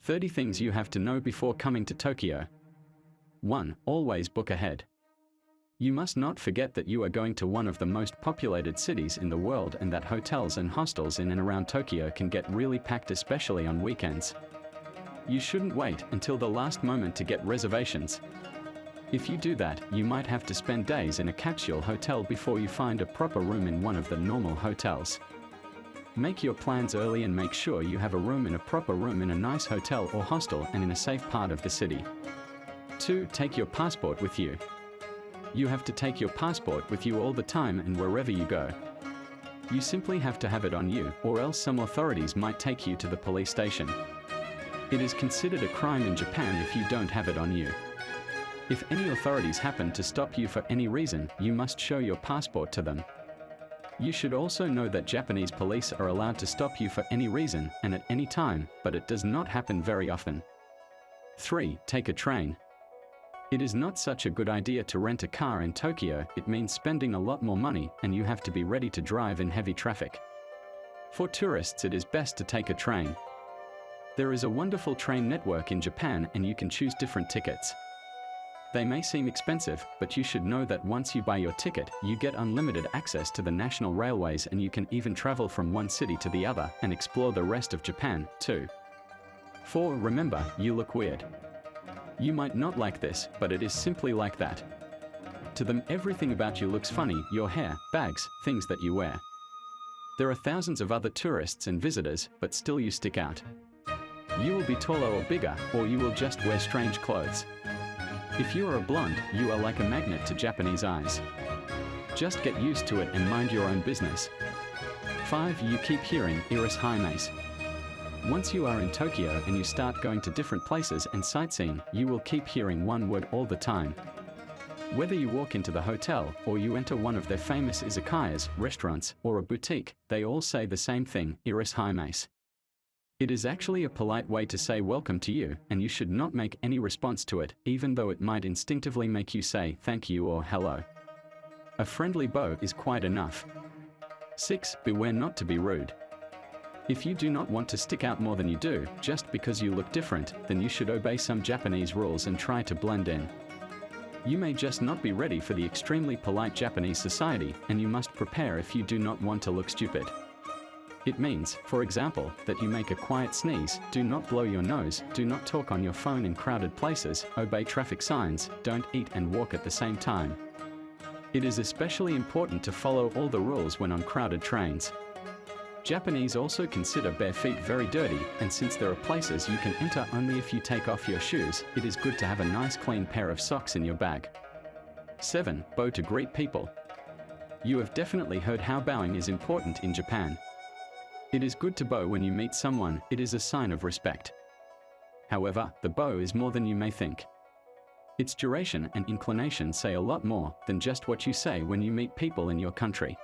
30 things you have to know before coming to Tokyo. 1. Always book ahead. You must not forget that you are going to one of the most populated cities in the world and that hotels and hostels in and around Tokyo can get really packed, especially on weekends. You shouldn't wait until the last moment to get reservations. If you do that, you might have to spend days in a capsule hotel before you find a proper room in one of the normal hotels. Make your plans early and make sure you have a room in a proper room in a nice hotel or hostel and in a safe part of the city. 2. Take your passport with you. You have to take your passport with you all the time and wherever you go. You simply have to have it on you, or else some authorities might take you to the police station. It is considered a crime in Japan if you don't have it on you. If any authorities happen to stop you for any reason, you must show your passport to them. You should also know that Japanese police are allowed to stop you for any reason and at any time, but it does not happen very often. 3. Take a train. It is not such a good idea to rent a car in Tokyo. It means spending a lot more money and you have to be ready to drive in heavy traffic. For tourists, it is best to take a train. There is a wonderful train network in Japan and you can choose different tickets. They may seem expensive, but you should know that once you buy your ticket, you get unlimited access to the national railways and you can even travel from one city to the other and explore the rest of Japan, too. 4. Remember, you look weird. You might not like this, but it is simply like that. To them, everything about you looks funny: your hair, bags, things that you wear. There are thousands of other tourists and visitors, but still you stick out. You will be taller or bigger, or you will just wear strange clothes. If you are a blonde, you are like a magnet to Japanese eyes. Just get used to it and mind your own business. 5. You keep hearing "irassaimasu." Once you are in Tokyo and you start going to different places and sightseeing, you will keep hearing one word all the time. Whether you walk into the hotel or you enter one of their famous izakayas, restaurants, or a boutique, they all say the same thing: "irassaimasu." It is actually a polite way to say welcome to you, and you should not make any response to it, even though it might instinctively make you say thank you or hello. A friendly bow is quite enough. 6. Beware not to be rude. If you do not want to stick out more than you do, just because you look different, then you should obey some Japanese rules and try to blend in. You may just not be ready for the extremely polite Japanese society, and you must prepare if you do not want to look stupid. It means, for example, that you make a quiet sneeze, do not blow your nose, do not talk on your phone in crowded places, obey traffic signs, don't eat and walk at the same time. It is especially important to follow all the rules when on crowded trains. Japanese also consider bare feet very dirty, and since there are places you can enter only if you take off your shoes, it is good to have a nice clean pair of socks in your bag. 7. Bow to greet people. You have definitely heard how bowing is important in Japan. It is good to bow when you meet someone. It is a sign of respect. However, the bow is more than you may think. Its duration and inclination say a lot more than just what you say when you meet people in your country.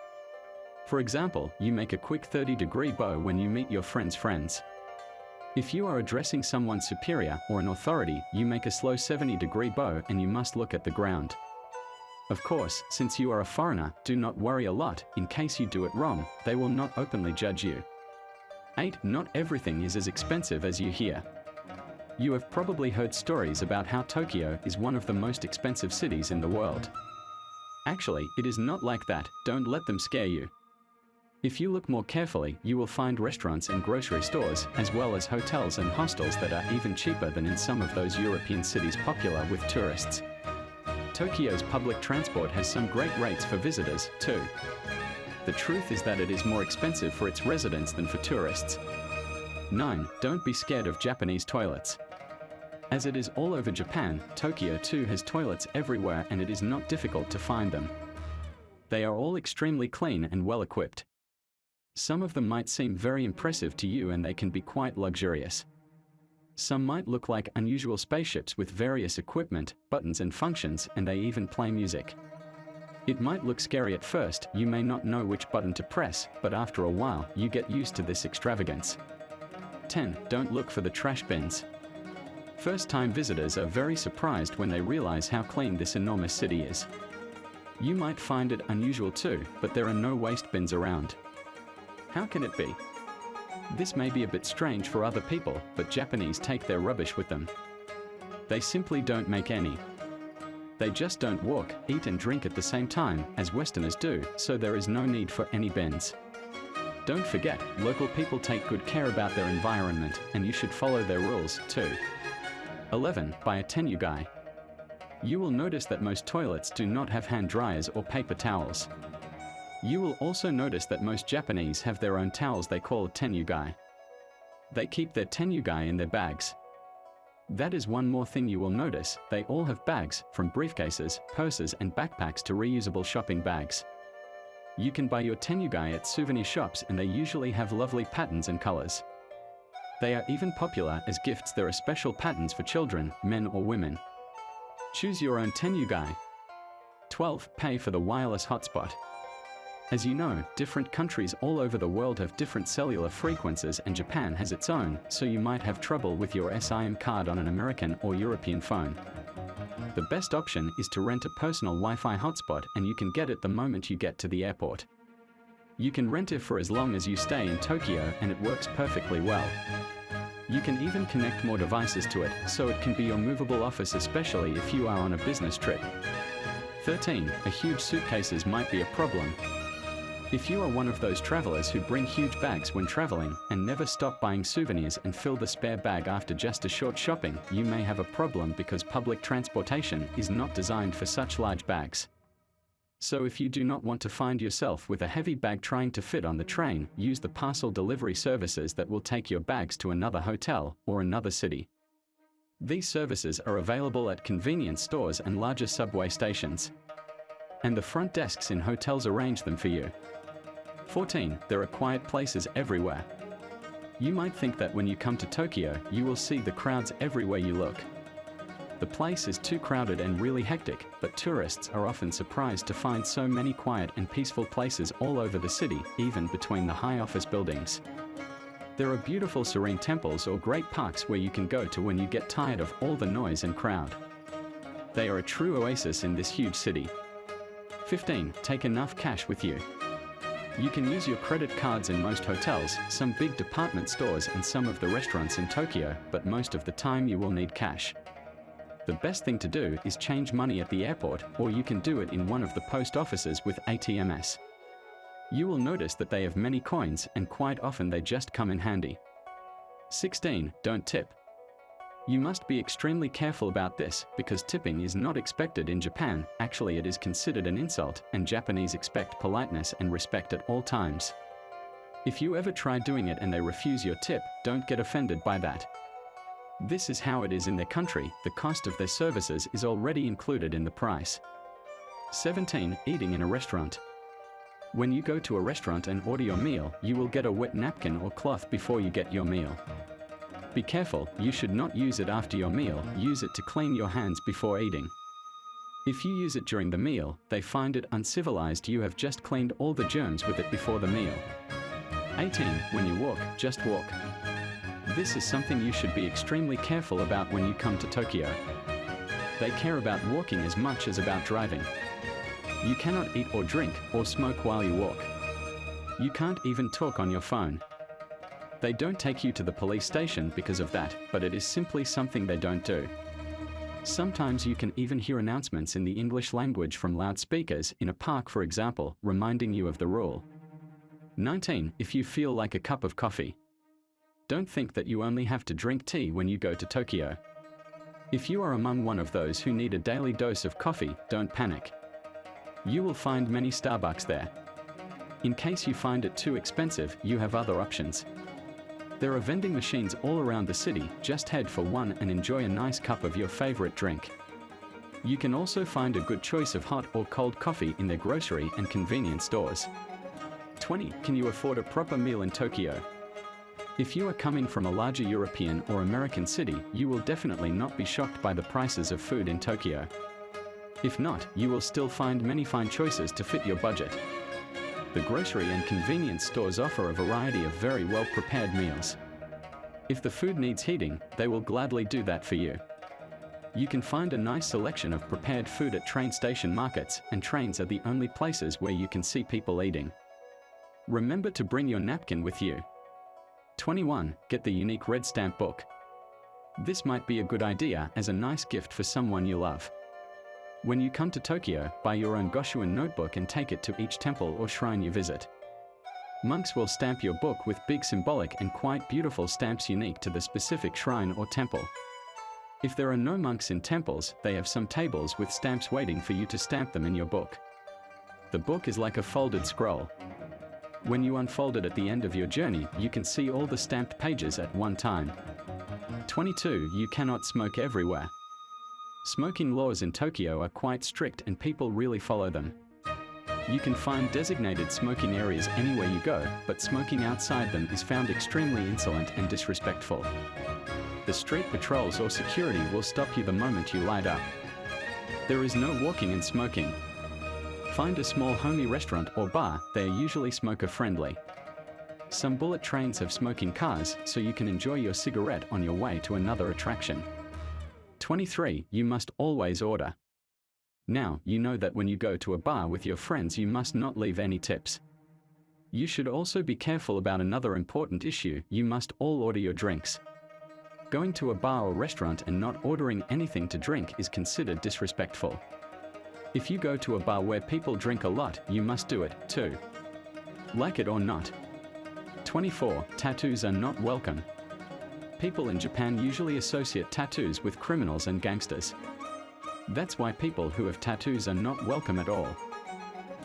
For example, you make a quick 30-degree bow when you meet your friend's friends. If you are addressing someone superior or an authority, you make a slow 70-degree bow and you must look at the ground. Of course, since you are a foreigner, do not worry a lot. In case you do it wrong, they will not openly judge you. 8. Not everything is as expensive as you hear. You have probably heard stories about how Tokyo is one of the most expensive cities in the world. Actually, it is not like that. Don't let them scare you. If you look more carefully, you will find restaurants and grocery stores, as well as hotels and hostels that are even cheaper than in some of those European cities popular with tourists. Tokyo's public transport has some great rates for visitors, too. The truth is that it is more expensive for its residents than for tourists. 9. Don't be scared of Japanese toilets. As it is all over Japan, Tokyo too has toilets everywhere and it is not difficult to find them. They are all extremely clean and well equipped. Some of them might seem very impressive to you and they can be quite luxurious. Some might look like unusual spaceships with various equipment, buttons and functions, and they even play music. It might look scary at first, you may not know which button to press, but after a while, you get used to this extravagance. 10. Don't look for the trash bins. First-time visitors are very surprised when they realize how clean this enormous city is. You might find it unusual too, but there are no waste bins around. How can it be? This may be a bit strange for other people, but Japanese take their rubbish with them. They simply don't make any. They just don't walk, eat and drink at the same time as Westerners do, so there is no need for any bins. Don't forget, local people take good care about their environment, and you should follow their rules, too. 11. Buy a tenyugai. You will notice that most toilets do not have hand dryers or paper towels. You will also notice that most Japanese have their own towels they call tenyugai. They keep their tenyugai in their bags. That is one more thing you will notice, they all have bags, from briefcases, purses and backpacks to reusable shopping bags. You can buy your tenyugai at souvenir shops and they usually have lovely patterns and colors. They are even popular as gifts. There are special patterns for children, men or women. Choose your own tenyugai. 12. Pay for the wireless hotspot. As you know, different countries all over the world have different cellular frequencies and Japan has its own, so you might have trouble with your SIM card on an American or European phone. The best option is to rent a personal Wi-Fi hotspot and you can get it the moment you get to the airport. You can rent it for as long as you stay in Tokyo and it works perfectly well. You can even connect more devices to it, so it can be your movable office especially if you are on a business trip. 13. A huge suitcases might be a problem. If you are one of those travelers who bring huge bags when traveling and never stop buying souvenirs and fill the spare bag after just a short shopping, you may have a problem because public transportation is not designed for such large bags. So if you do not want to find yourself with a heavy bag trying to fit on the train, use the parcel delivery services that will take your bags to another hotel or another city. These services are available at convenience stores and larger subway stations. And the front desks in hotels arrange them for you. 14. There are quiet places everywhere. You might think that when you come to Tokyo, you will see the crowds everywhere you look. The place is too crowded and really hectic, but tourists are often surprised to find so many quiet and peaceful places all over the city, even between the high office buildings. There are beautiful serene temples or great parks where you can go to when you get tired of all the noise and crowd. They are a true oasis in this huge city. 15. Take enough cash with you. You can use your credit cards in most hotels, some big department stores and some of the restaurants in Tokyo, but most of the time you will need cash. The best thing to do is change money at the airport, or you can do it in one of the post offices with ATMs. You will notice that they have many coins and quite often they just come in handy. 16. Don't tip. You must be extremely careful about this because tipping is not expected in Japan. Actually, it is considered an insult and Japanese expect politeness and respect at all times. If you ever try doing it and they refuse your tip, don't get offended by that. This is how it is in their country. The cost of their services is already included in the price. 17. Eating in a restaurant. When you go to a restaurant and order your meal, you will get a wet napkin or cloth before you get your meal. Be careful, you should not use it after your meal, use it to clean your hands before eating. If you use it during the meal, they find it uncivilized. You have just cleaned all the germs with it before the meal. 18. When you walk, just walk. This is something you should be extremely careful about when you come to Tokyo. They care about walking as much as about driving. You cannot eat or drink or smoke while you walk. You can't even talk on your phone. They don't take you to the police station because of that, but it is simply something they don't do. Sometimes you can even hear announcements in the English language from loudspeakers in a park, for example, reminding you of the rule. 19. If you feel like a cup of coffee. Don't think that you only have to drink tea when you go to Tokyo. If you are among one of those who need a daily dose of coffee, don't panic. You will find many Starbucks there. In case you find it too expensive, you have other options. There are vending machines all around the city. Just head for one and enjoy a nice cup of your favorite drink. You can also find a good choice of hot or cold coffee in their grocery and convenience stores. 20. Can you afford a proper meal in Tokyo? If you are coming from a larger European or American city, you will definitely not be shocked by the prices of food in Tokyo. If not, you will still find many fine choices to fit your budget. The grocery and convenience stores offer a variety of very well-prepared meals. If the food needs heating, they will gladly do that for you. You can find a nice selection of prepared food at train station markets, and trains are the only places where you can see people eating. Remember to bring your napkin with you. 21. Get the unique red stamp book. This might be a good idea as a nice gift for someone you love. When you come to Tokyo, buy your own Goshuin notebook and take it to each temple or shrine you visit. Monks will stamp your book with big symbolic and quite beautiful stamps unique to the specific shrine or temple. If there are no monks in temples, they have some tables with stamps waiting for you to stamp them in your book. The book is like a folded scroll. When you unfold it at the end of your journey, you can see all the stamped pages at one time. 22. You cannot smoke everywhere. Smoking laws in Tokyo are quite strict and people really follow them. You can find designated smoking areas anywhere you go, but smoking outside them is found extremely insolent and disrespectful. The street patrols or security will stop you the moment you light up. There is no walking and smoking. Find a small homey restaurant or bar, they are usually smoker-friendly. Some bullet trains have smoking cars, so you can enjoy your cigarette on your way to another attraction. 23. You must always order. Now, you know that when you go to a bar with your friends you must not leave any tips. You should also be careful about another important issue, you must all order your drinks. Going to a bar or restaurant and not ordering anything to drink is considered disrespectful. If you go to a bar where people drink a lot, you must do it, too. Like it or not. 24. Tattoos are not welcome. People in Japan usually associate tattoos with criminals and gangsters. That's why people who have tattoos are not welcome at all.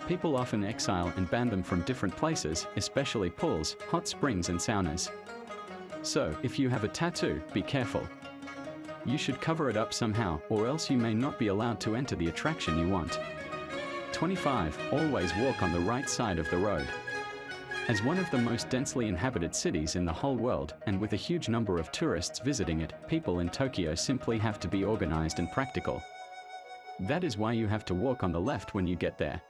People often exile and ban them from different places, especially pools, hot springs and saunas. So, if you have a tattoo, be careful. You should cover it up somehow, or else you may not be allowed to enter the attraction you want. 25. Always walk on the right side of the road. As one of the most densely inhabited cities in the whole world, and with a huge number of tourists visiting it, people in Tokyo simply have to be organized and practical. That is why you have to walk on the left when you get there.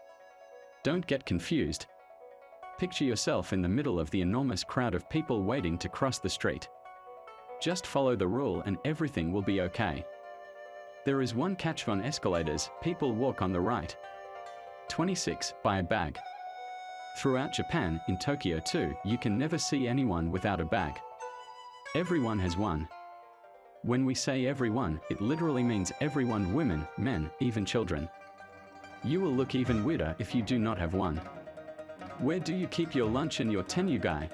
Don't get confused. Picture yourself in the middle of the enormous crowd of people waiting to cross the street. Just follow the rule and everything will be okay. There is one catch on escalators, people walk on the right. 26. Buy a bag. Throughout Japan, in Tokyo too, you can never see anyone without a bag. Everyone has one. When we say everyone, it literally means everyone, women, men, even children. You will look even weirder if you do not have one. Where do you keep your lunch and your tenyugai?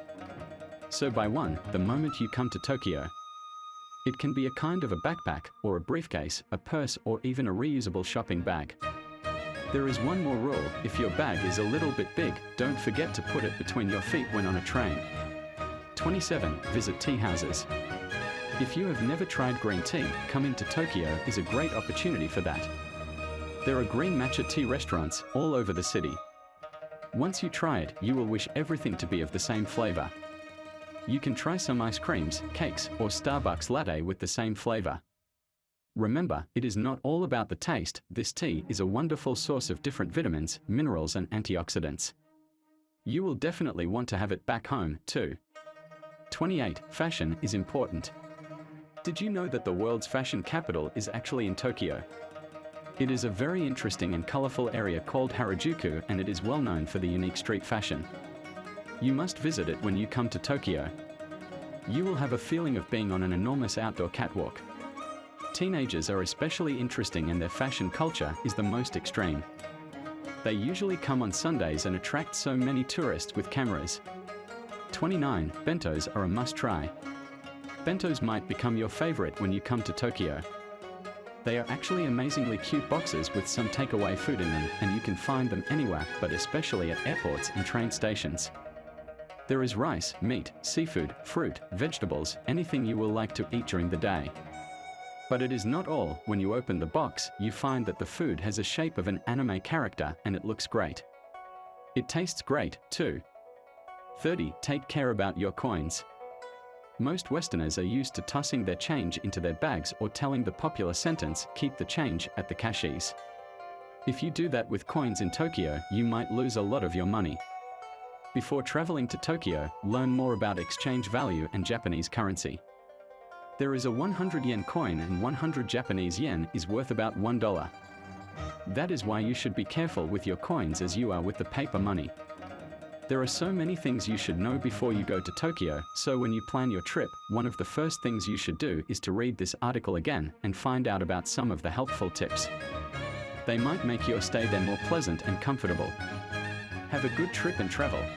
So buy one the moment you come to Tokyo. It can be a kind of a backpack, or a briefcase, a purse, or even a reusable shopping bag. There is one more rule, if your bag is a little bit big, don't forget to put it between your feet when on a train. 27. Visit tea houses. If you have never tried green tea, coming to Tokyo is a great opportunity for that. There are green matcha tea restaurants all over the city. Once you try it, you will wish everything to be of the same flavor. You can try some ice creams, cakes, or Starbucks latte with the same flavor. Remember, it is not all about the taste, this tea is a wonderful source of different vitamins, minerals and antioxidants. You will definitely want to have it back home, too. 28. Fashion is important. Did you know that the world's fashion capital is actually in Tokyo? It is a very interesting and colorful area called Harajuku, and it is well known for the unique street fashion. You must visit it when you come to Tokyo. You will have a feeling of being on an enormous outdoor catwalk. Teenagers are especially interesting and their fashion culture is the most extreme. They usually come on Sundays and attract so many tourists with cameras. 29. Bentos are a must-try. Bentos might become your favorite when you come to Tokyo. They are actually amazingly cute boxes with some takeaway food in them, and you can find them anywhere, but especially at airports and train stations. There is rice, meat, seafood, fruit, vegetables, anything you will like to eat during the day. But it is not all. When you open the box, you find that the food has a shape of an anime character and it looks great. It tastes great, too. 30. Take care about your coins. Most Westerners are used to tossing their change into their bags or telling the popular sentence, keep the change, at the cashiers. If you do that with coins in Tokyo, you might lose a lot of your money. Before traveling to Tokyo, learn more about exchange value and Japanese currency. There is a 100 yen coin and 100 Japanese yen is worth about $1. That is why you should be careful with your coins as you are with the paper money. There are so many things you should know before you go to Tokyo, so when you plan your trip, one of the first things you should do is to read this article again and find out about some of the helpful tips. They might make your stay there more pleasant and comfortable. Have a good trip and travel.